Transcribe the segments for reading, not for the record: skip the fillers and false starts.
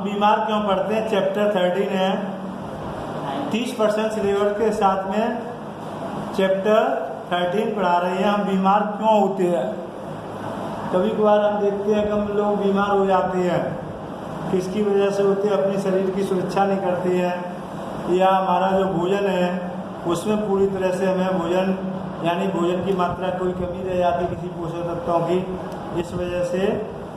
बीमार क्यों पड़ते हैं, चैप्टर 13 है, 30% सिलेबस के साथ में चैप्टर 13 पढ़ा रहे हैं। हम बीमार क्यों होते हैं, कभी कभार हम देखते हैं कि हम लोग बीमार हो जाते हैं, किसकी वजह से होते हैं, अपने शरीर की सुरक्षा नहीं करते हैं, या हमारा जो भोजन है उसमें पूरी तरह से हमें भोजन की मात्रा कोई कमी रह जाती है किसी पोषक तत्वों की, इस वजह से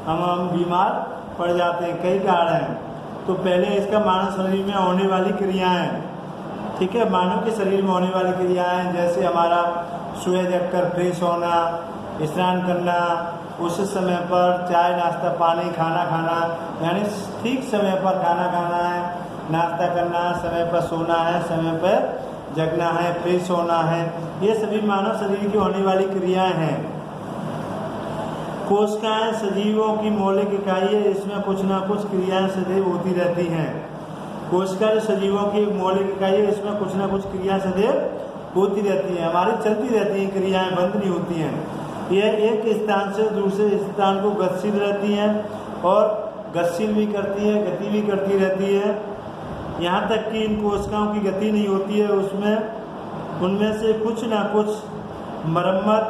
हम बीमार पड़ जाते हैं। कई कारण हैं। तो पहले इसका मानव शरीर में होने वाली क्रियाएं, ठीक है, मानव के शरीर में होने वाली क्रियाएं, जैसे हमारा सुबह जगकर फ्रेश होना, स्नान करना, उस समय पर चाय नाश्ता पानी खाना खाना, यानी ठीक समय पर खाना खाना है, नाश्ता करना है, समय पर सोना है, समय पर जगना है, फ्रेश होना है, ये सभी मानव शरीर की होने वाली क्रियाएं हैं। कोशिकाएं सजीवों की मौलिक इकाई है, इसमें कुछ ना कुछ क्रियाएं सदैव होती रहती हैं। कोशिका जो सजीवों की मौलिक इकाई है, इसमें कुछ ना कुछ क्रियाएं सदैव होती रहती हैं, हमारी चलती रहती हैं, क्रियाएं बंद नहीं होती हैं। यह एक स्थान से दूसरे स्थान को गतिशील रहती हैं और गतिशील भी करती है, गति भी करती रहती है। यहाँ तक कि इन कोशिकाओं की गति नहीं होती है, उनमें से कुछ ना कुछ मरम्मत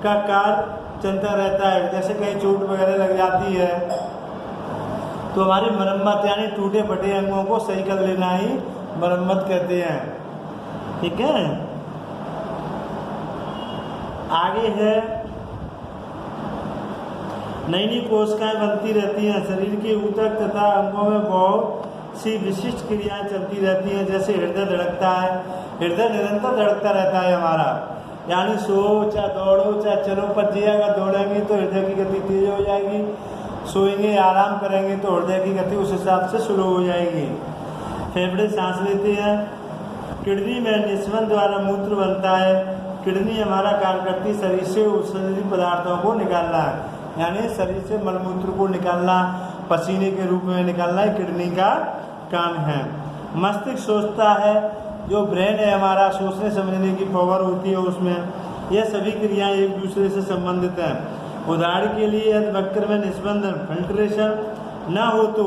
का कार्य चलता रहता है। जैसे कहीं चोट वगैरह लग जाती है तो हमारी मरम्मत, यानी टूटे फटे अंगों को सही कर लेना ही मरम्मत कहते हैं, ठीक है। आगे है, नई नई कोशिकाएं बनती रहती हैं। शरीर के ऊतक तथा अंगों में बहुत सी विशिष्ट क्रियाएं चलती रहती हैं। जैसे हृदय धड़कता है, हृदय निरंतर धड़कता रहता है हमारा, यानी सो चाहे दौड़ो चाहे चलो, पर जी अगर दौड़ेंगे तो हृदय की गति तेज हो जाएगी, सोएंगे आराम करेंगे तो हृदय की गति उस हिसाब से स्लो हो जाएगी। फेफड़े सांस लेते हैं। किडनी में निस्वन द्वारा मूत्र बनता है। किडनी हमारा कार्य करती शरीर से उत्सर्जित पदार्थों को निकालना है, यानी शरीर से मलमूत्र को निकालना, पसीने के रूप में निकालना ही किडनी का काम है। मस्तिष्क सोचता है, जो ब्रेन है हमारा, सोचने समझने की पावर होती है उसमें। यह सभी क्रियाएं एक दूसरे से संबंधित हैं। उदाहरण के लिए यदि वक्र में निस्पंदन फिल्ट्रेशन न हो तो,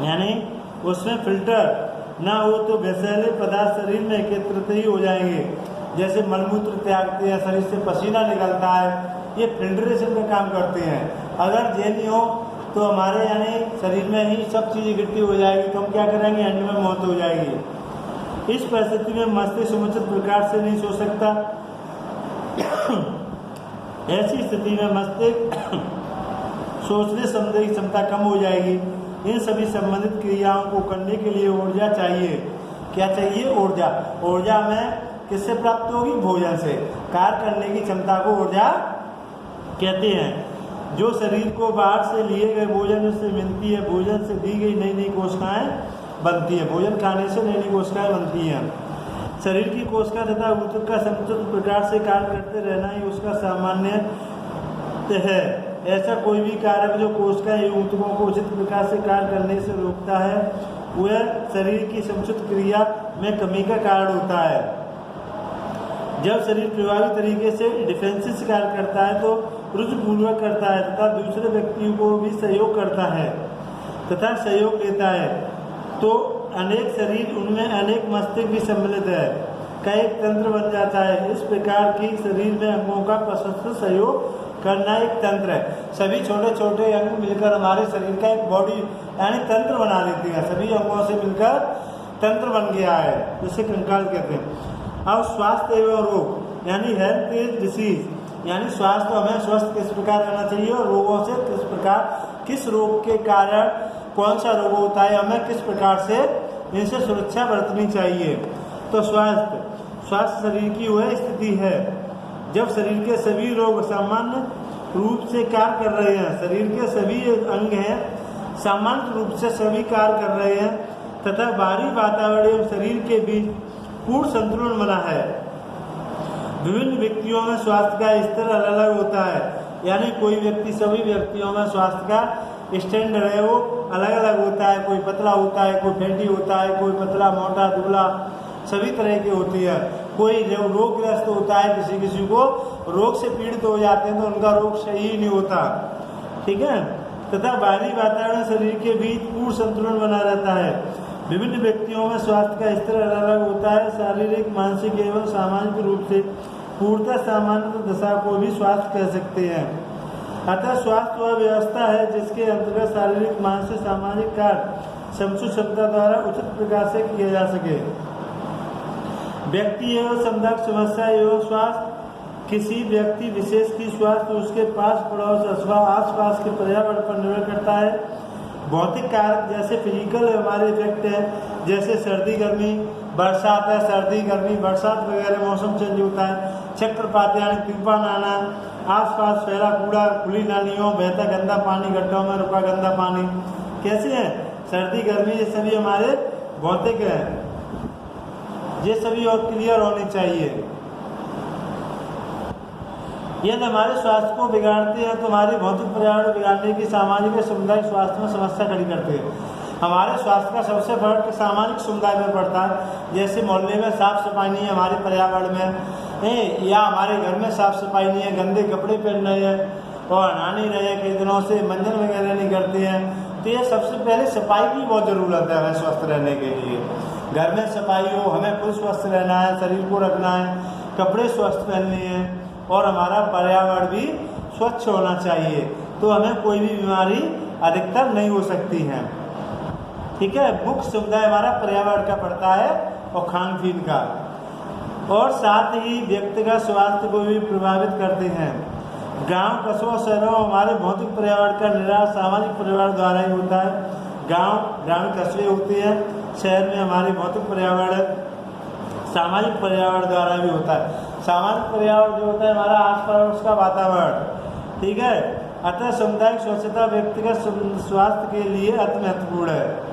यानी उसमें फिल्टर ना हो तो विषैले पदार्थ शरीर में एकत्रित ही हो जाएंगे। जैसे मलमूत्र त्यागते हैं, शरीर से पसीना निकलता है, ये फिल्ट्रेशन का काम करते हैं। अगर ये नहीं हो तो हमारे यानी शरीर में ही सब चीज़ इकट्ठी हो जाएगी, तो हम क्या करेंगे, एंड में मौत हो जाएगी। इस परिस्थिति में मस्तिष्क समुचित प्रकार से नहीं सोच सकता। ऐसी स्थिति में मस्तिष्क सोचने समझने की क्षमता कम हो जाएगी। इन सभी संबंधित क्रियाओं को करने के लिए ऊर्जा चाहिए। क्या चाहिए, ऊर्जा। ऊर्जा हमें किससे प्राप्त होगी, भोजन से। कार्य करने की क्षमता को ऊर्जा कहते हैं। जो शरीर को बाहर से लिए गए भोजन से मिलती है, भोजन से दी गई नई नई कोशिकाएं बनती है। भोजन खाने से नई नई कोशिकाएं बनती हैं। शरीर की कोशिका तथा ऊतक का समुचित प्रकार से कार्य करते रहना ही उसका सामान्य है। ऐसा कोई भी कारक जो कोशिका एवं ऊतकों को उचित प्रकार से कार्य करने से रोकता है, वह शरीर की समुचित क्रिया में कमी का कारण होता है। जब शरीर प्रभावी तरीके से डिफेंसिव से कार्य करता है तो रुचिपूर्वक करता है तथा दूसरे व्यक्तियों को भी सहयोग करता है तथा सहयोग लेता है, तो अनेक शरीर, उनमें अनेक मस्तिष्क भी सम्मिलित है, का एक तंत्र बन जाता है। इस प्रकार की शरीर में अंगों का परस्पर सहयोग करना एक तंत्र है। सभी छोटे छोटे अंग मिलकर हमारे शरीर का एक बॉडी यानी तंत्र बना लेती है। सभी अंगों से मिलकर तंत्र बन गया है, जिसे कंकाल कहते हैं। अब स्वास्थ्य एवं रोग यानी हेल्थ इज डिसीज, यानी स्वास्थ्य, हमें स्वस्थ किस प्रकार रहना चाहिए और रोगों से किस प्रकार, किस रोग के कारण कौन सा रोग होता है, हमें किस प्रकार से इनसे सुरक्षा बरतनी चाहिए। तो स्वास्थ्य शरीर की वह स्थिति है जब शरीर के सभी रोग सामान्य रूप से कार्य कर रहे हैं। शरीर के सभी अंग हैं सामान्य रूप से सभी कार्य कर रहे हैं तथा बाहरी वातावरण एवं शरीर के बीच पूर्ण संतुलन बना है। विभिन्न व्यक्तियों में स्वास्थ्य का स्तर अलग अलग होता है, यानी कोई व्यक्ति, सभी व्यक्तियों में स्वास्थ्य का स्टैंडर्ड है वो अलग अलग होता है। कोई पतला होता है, कोई फैटी होता है, कोई पतला मोटा दुबला, सभी तरह की होती है। कोई जो रोगग्रस्त होता है, किसी किसी को रोग से पीड़ित हो जाते हैं तो उनका रोग सही नहीं होता, ठीक है। तथा बाहरी वातावरण शरीर के बीच पूर्ण संतुलन बना रहता है। विभिन्न व्यक्तियों में स्वास्थ्य का स्तर अलग अलग होता है। शारीरिक, मानसिक एवं सामाजिक रूप से पूर्णतः सामान्य दशा को भी स्वास्थ्य कह सकते हैं। अतः स्वास्थ्य वह व्यवस्था है जिसके अंतर्गत शारीरिक, मानसिक, सामाजिक कार्य समुचित क्षमता द्वारा उचित प्रकार से किया जा सके। व्यक्ति एवं समुदाय समस्या एवं स्वास्थ्य किसी व्यक्ति विशेष की स्वास्थ्य उसके पास पड़ोस अथवा आसपास के पर्यावरण पर निर्भर करता है। भौतिक कारक जैसे फिजिकल हमारे इफेक्ट है, जैसे सर्दी गर्मी, बरसात है, सर्दी गर्मी बरसात वगैरह मौसम चेंज होता है। चक्रपात यानी तूफान आना, आसपास फैला कूड़ा, खुली नालियों, बहता गंदा पानी, गड्ढों में रुका गंदा पानी, कैसे है सर्दी गर्मी, ये सभी हमारे भौतिक है, ये सभी और क्लियर होनी चाहिए। यदि हमारे स्वास्थ्य को बिगाड़ते हैं तो हमारे भौतिक पर्यावरण बिगाड़ने की सामाजिक और सामुदायिक स्वास्थ्य में समस्या खड़ी करते हैं। हमारे स्वास्थ्य का सबसे बड़ा सामाजिक समुदाय में पड़ता है, जैसे मोहल्ले में साफ सफाई नहीं है, हमारे पर्यावरण में या हमारे घर में साफ सफाई नहीं है, गंदे कपड़े पहन रहे हैं और नहा नहीं रहे हैं, कई दिनों से मंजन वगैरह नहीं करते हैं। तो ये सबसे पहले सफाई की बहुत ज़रूरत है हमें स्वस्थ रहने के लिए। घर में सफाई हो, हमें खुद स्वस्थ रहना है, शरीर को रखना है, कपड़े स्वस्थ पहनने हैं और हमारा पर्यावरण भी स्वच्छ होना चाहिए, तो हमें कोई भी बीमारी अधिकतर नहीं हो सकती है। ठीक है, मुख्य समुदाय हमारा पर्यावरण का पड़ता है और खान पीन का, और साथ ही व्यक्तिगत स्वास्थ्य को भी प्रभावित करते हैं। गांव, कस्बों, शहरों हमारे भौतिक पर्यावरण का निर्माण सामाजिक पर्यावरण द्वारा ही होता है। गांव ग्रामीण कस्बे होते हैं, शहर में हमारे भौतिक पर्यावरण सामाजिक पर्यावरण द्वारा भी होता है। सामाजिक पर्यावरण जो होता है हमारा आसपास का वातावरण, ठीक है। अतः सामुदायिक स्वच्छता व्यक्तिगत स्वास्थ्य के लिए अति महत्वपूर्ण है।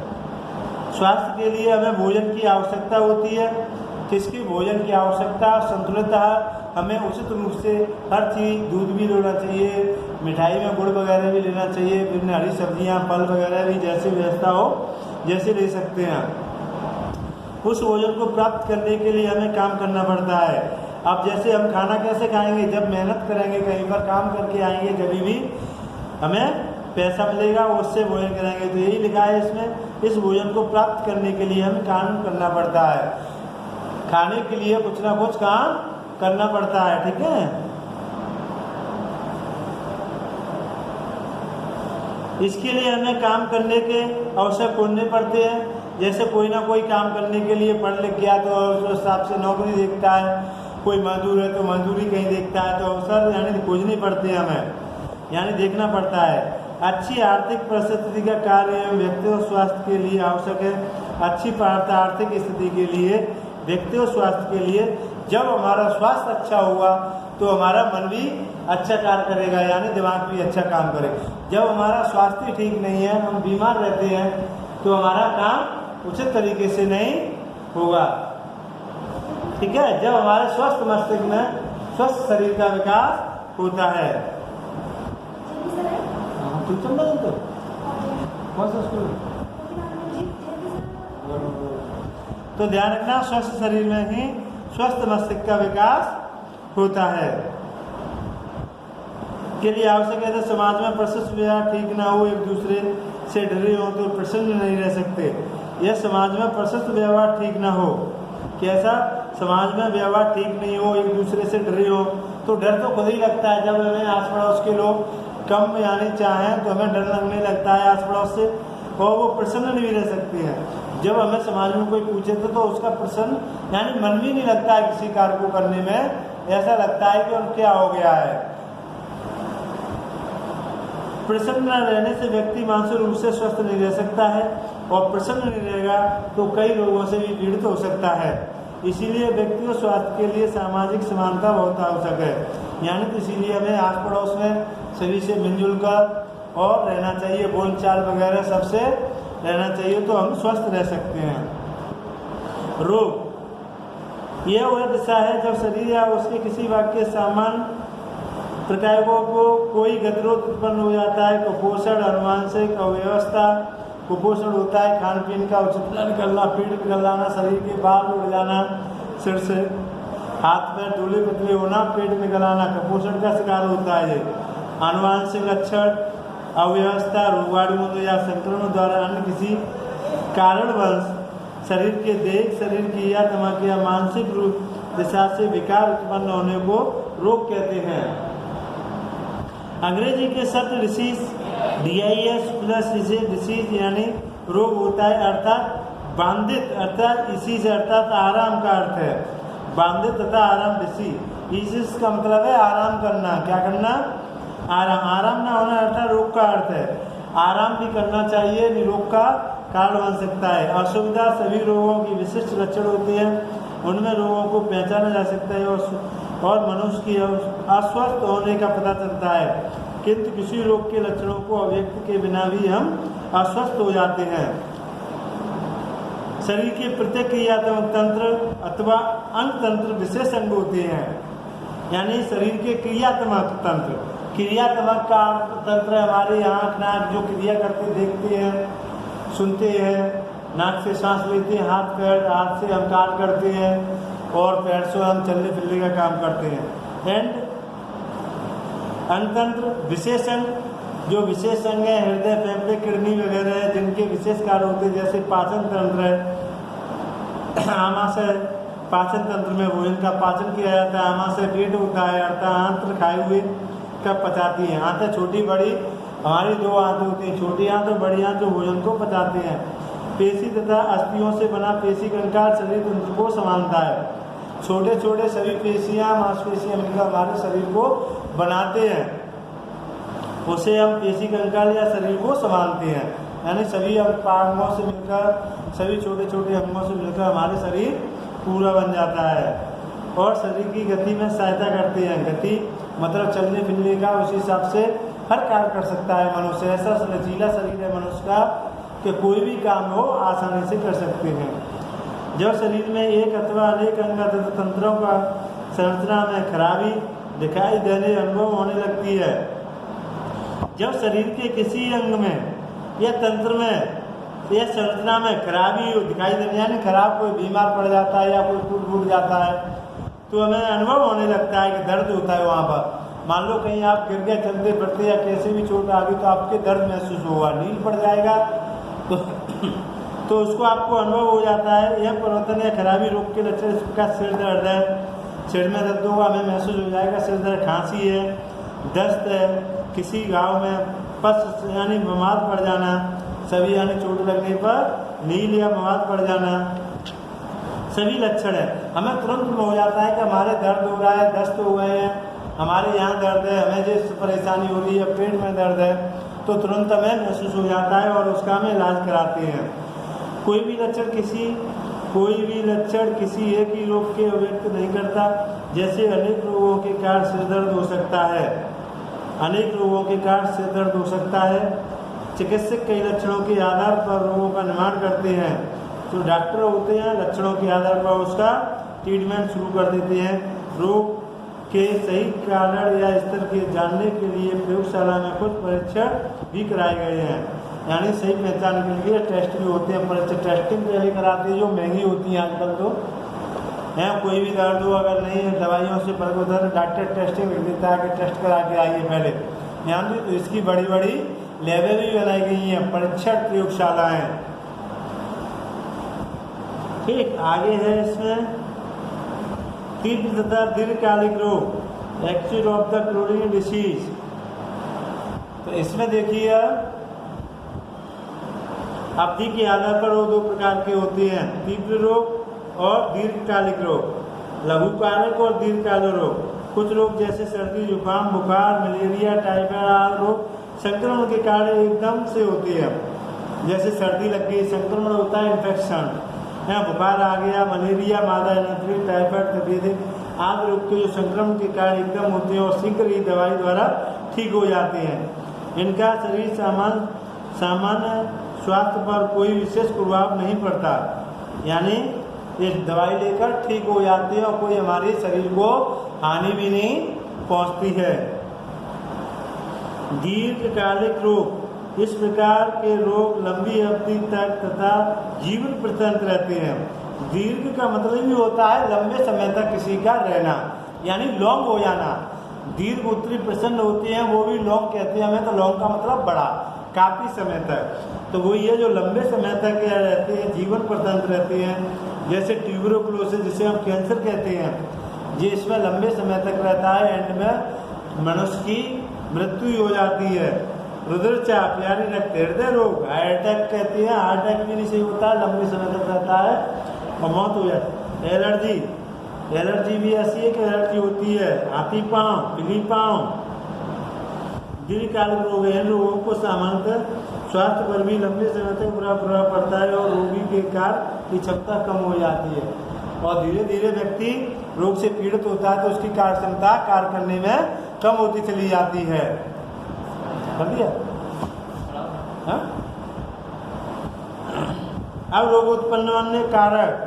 स्वास्थ्य के लिए हमें भोजन की आवश्यकता होती है। किसकी भोजन की आवश्यकता? संतुलित आहार, हमें उचित रूप से हर चीज़, दूध भी लेना चाहिए, मिठाई में गुड़ वगैरह भी लेना चाहिए, फिर हरी सब्जियाँ, फल वगैरह भी जैसी व्यवस्था हो जैसे ले सकते हैं। उस भोजन को प्राप्त करने के लिए हमें काम करना पड़ता है। अब जैसे हम खाना कैसे खाएंगे? जब मेहनत करेंगे, कहीं पर काम करके आएंगे, जब भी हमें पैसा मिलेगा उससे भोजन करेंगे। तो यही लिखा है इसमें, इस भोजन को प्राप्त करने के लिए हमें काम करना पड़ता है। खाने के लिए कुछ ना कुछ काम करना पड़ता है, ठीक है। इसके लिए हमें काम करने के अवसर खोजने पड़ते हैं। जैसे कोई ना कोई काम करने के लिए पढ़ लिख गया तो उस हिसाब से नौकरी देखता है, कोई मजदूर है तो मजदूरी कहीं देखता है, तो अवसर यानी खोजने पड़ते हैं हमें, यानी देखना पड़ता है। अच्छी आर्थिक परिस्थिति का कार्य एवं व्यक्तिगत स्वास्थ्य के लिए आवश्यक है। अच्छी आर्थिक स्थिति के लिए, व्यक्तिगत स्वास्थ्य के लिए, जब हमारा स्वास्थ्य अच्छा हुआ तो हमारा मन भी अच्छा कार्य करेगा, यानी दिमाग भी अच्छा काम करेगा। जब हमारा स्वास्थ्य ठीक नहीं है, हम बीमार रहते हैं, तो हमारा काम उचित तरीके से नहीं होगा, ठीक है। जब हमारे स्वस्थ मस्तिष्क में स्वस्थ शरीर का विकास होता है। तू चल रहा है तो कौन सा स्कूल? तो ध्यान रखना, स्वस्थ शरीर में ही स्वस्थ मस्तिष्क का विकास होता है। के लिए आवश्यक है, समाज में प्रशस्त व्यवहार ठीक ना हो, एक दूसरे से डरे हो तो प्रसन्न नहीं रह सकते। यह समाज में प्रशस्त व्यवहार ठीक ना हो, कैसा? समाज में व्यवहार ठीक नहीं हो, एक दूसरे से डरे हो, तो डर तो खुद ही लगता है। जब हमें आस पड़ोस के लोग कम यानी चाहें तो हमें डर लगने लगता है आस पड़ोस से, और वो प्रसन्न नहीं रह सकते हैं। जब हमें समाज में कोई पूछे तो उसका प्रसन्न यानी मन भी नहीं लगता है किसी कार्य को करने में, ऐसा लगता है कि और क्या हो गया है। प्रसन्न न रहने से व्यक्ति मानसिक रूप से स्वस्थ नहीं रह सकता है, और प्रसन्न नहीं रहेगा तो कई रोगों से भी पीड़ित हो सकता है। इसीलिए व्यक्तिगत स्वास्थ्य के लिए सामाजिक समानता बहुत आवश्यक है, यानी तो इसीलिए हमें आस पड़ोस में सभी से मिलजुल कर और रहना चाहिए, बोलचाल वगैरह सबसे रहना चाहिए, तो हम स्वस्थ रह सकते हैं। रोग यह वह दशा है जब शरीर या उसके किसी भाग के सामान्य प्रकारों को कोई गतिरोध उत्पन्न हो जाता है। कुपोषण, अनुवांशिक अव्यवस्था, कुपोषण होता है खान पीन का उचित न निकलना, पेट निकल जाना, शरीर के बाल उड़ जाना, सिर से हाथ पैर डोले पतले होना, पेट निकल आना, कुपोषण का शिकार होता है। ये अनुवांशिक लक्षण अव्यवस्था, रोगाणुओं या संक्रमण द्वारा अन्य किसी कारणवश शरीर के दैहिक शरीर की या दिमाग या मानसिक रूप दिशा से विकार उत्पन्न होने को रोग कहते हैं। अंग्रेजी के शब्द डिसीज DIS प्लस इसे डिसीज यानी रोग होता है, अर्थात बाधित, अर्थात इसी से अर्थात आराम का अर्थ है। बाधित तथा आराम डिसीज का मतलब है आराम करना। क्या करना? आराम। आराम ना होना अर्थात रोग का अर्थ है। आराम भी करना चाहिए, निरोग का कारण बन सकता है। असुविधा सभी रोगों की विशिष्ट लक्षण होते हैं, उनमें रोगों को पहचाना जा सकता है और मनुष्य की अस्वस्थ होने का पता चलता है, किंतु किसी रोग के लक्षणों को अव्यक्त के बिना भी हम अस्वस्थ हो जाते हैं। शरीर के प्रत्येक क्रियात्मक तंत्र अथवा अंग तंत्र विशेष अंग होते हैं, यानी शरीर के क्रियात्मक तंत्र। क्रियात्मक का तंत्र हमारे आँख नाक जो क्रिया करते देखते हैं, सुनते हैं, नाक से सांस लेते हैं, हाथ पैर, हाथ से हम काम करते हैं और पैर से हम चलने फिरने का काम करते हैं। एंड अंगतंत्र विशेष अंग, जो विशेष अंग है हृदय, फेफड़े, किडनी वगैरह है, जिनके विशेष कार्य होते हैं, जैसे पाचन तंत्र है, आमाशय। पाचन तंत्र में भोजन का पाचन किया जाता है। आमाशय पेट होता है, अर्थात आंत्र खाए हुए का पचाती है। आंतें छोटी बड़ी, हमारी दो आंतें होती हैं, छोटी आंत और बड़ी आंत, जो भोजन को पचाते हैं। पेशी तथा अस्थियों से बना पेशी कंकाल शरीर तंत्र को संभालता है। छोटे छोटे सभी पेशियां, मांसपेशियां मिलकर हमारे शरीर को बनाते हैं, उसे हम पेशी कंकाल या शरीर को संभालते हैं। यानी सभी अंगों से मिलकर, सभी छोटे छोटे अंगों से मिलकर हमारे शरीर पूरा बन जाता है और शरीर की गति में सहायता करते हैं। गति मतलब चलने फिरने का, उसी हिसाब से हर कार्य कर सकता है मनुष्य। ऐसा लचीला शरीर है मनुष्य का कि कोई भी काम हो आसानी से कर सकते हैं। जब शरीर में एक अथवा अनेक अंग तंत्रों का संरचना में खराबी दिखाई देने अनुभव होने लगती है, जब शरीर के किसी अंग में या तंत्र में या संरचना में खराबी दिखाई देने, यानी खराब, कोई बीमार पड़ जाता है या कोई टूट जाता है, तो हमें अनुभव होने लगता है कि दर्द होता है वहाँ पर। मान लो कहीं आप गिर गए चलते फिरते या कैसे भी चोट आ गई तो आपके दर्द महसूस होगा, नींद पड़ जाएगा तो उसको आपको अनुभव हो जाता है। यह परिवर्तन या खराबी रोग के लक्षण इस प्रकार सिर दर्द है, सिर में दर्द होगा, हमें महसूस हो जाएगा। सिर दर्द, खांसी है, दस्त है, किसी घाव में पस यानी मवाद पड़ जाना, सभी यानी चोट लगने पर नील या मवाद पड़ जाना, सभी लक्षण है। हमें तुरंत हो जाता है कि हमारे दर्द हो रहा है, दस्त हो गए हैं, हमारे यहाँ दर्द है, हमें जिस परेशानी हो रही है, पेट में दर्द है, तो तुरंत हमें महसूस हो जाता है और उसका हम इलाज कराते हैं। कोई भी लक्षण किसी एक ही रोग के व्यक्त नहीं करता। जैसे अनेक रोगों के कारण सिर दर्द हो सकता है, अनेक रोगों के कारण सिर दर्द हो सकता है। चिकित्सक कई लक्षणों के आधार पर रोगों का निर्माण करते हैं। जो डॉक्टर होते हैं लक्षणों के आधार पर उसका ट्रीटमेंट शुरू कर देते हैं। रोग के सही कारण या स्तर के जानने के लिए प्रयोगशाला में कुछ परीक्षण भी कराए गए हैं, यानी सही पहचान के लिए टेस्ट भी होते हैं। परीक्षण टेस्टिंग पहले कराते हैं, जो महंगी होती हैं आजकल तो है। कोई भी दर्द हो अगर नहीं है दवाइयों से पर उधर डॉक्टर टेस्टिंग लिख देता है कि टेस्ट करा के आइए पहले। यहाँ तो इसकी बड़ी बड़ी लैबें भी बनाई गई हैं, परीक्षण प्रयोगशालाएँ। ठीक, आगे है इसमें तीव्र तथा दीर्घकालिक रोग, acute of the chronic disease. तो इसमें देखिए अवधि के आधार पर वो दो प्रकार के होते हैं, तीव्र रोग और दीर्घकालिक रोग। लघुकालिक और दीर्घकालिक रोग, कुछ रोग जैसे सर्दी, जुकाम, बुखार, मलेरिया, टाइफाइड आदि रोग संक्रमण के कारण एकदम से होते हैं। जैसे सर्दी लग गई, संक्रमण होता है, इन्फेक्शन है, बुखार आ गया, मलेरिया, मादा एनेफ्रिन, टाइफाइड, तपेदिक आदि रोग के जो संक्रमण के कारण एकदम होते हैं और शीघ्र ही दवाई द्वारा ठीक हो जाते हैं। इनका शरीर सामान्य स्वास्थ्य पर कोई विशेष प्रभाव नहीं पड़ता, यानी ये दवाई लेकर ठीक हो जाते हैं और कोई हमारे शरीर को हानि भी नहीं पहुंचती है। दीर्घकालिक रोग, इस प्रकार के रोग लंबी अवधि तक तथा जीवन पर्यंत रहते हैं। दीर्घ का मतलब ही होता है लंबे समय तक किसी का रहना, यानी लॉन्ग हो जाना। दीर्घ उत्तरी प्रसन्न होती हैं वो भी लॉन्ग कहते हैं हमें, तो लॉन्ग का मतलब बड़ा, काफ़ी समय तक। तो वही है जो लंबे समय तक रहते हैं, जीवन पर्यंत रहते हैं, जैसे ट्यूबरकुलोसिस जिसे हम कैंसर कहते हैं, ये इसमें लंबे समय तक रहता है, एंड में मनुष्य की मृत्यु हो जाती है। रुधिरचाप यानी रक्त हृदय रोग, हार्ट अटैक कहते हैं, हार्ट अटैक भी नहीं सही होता है, लंबे समय तक रहता है और मौत हो जाती है। एलर्जी, एलर्जी भी ऐसी है कि एलर्जी होती है, हाथी पाँव, पीली पाँव, दीर्घकालिक रोग है। इन रोगों को सामान्यतः स्वास्थ्य पर भी लंबे समय तक बुरा प्रभाव पड़ता है और रोगी के कार्य की क्षमता कम हो जाती है और धीरे धीरे व्यक्ति रोग से पीड़ित होता है तो उसकी कार्य क्षमता कार्य करने में कम होती चली जाती है। समझिए? हाँ? अब रोग उत्पन्न होने कारक,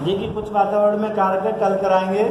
देखिए कुछ वातावरण में कारक कल कराएंगे।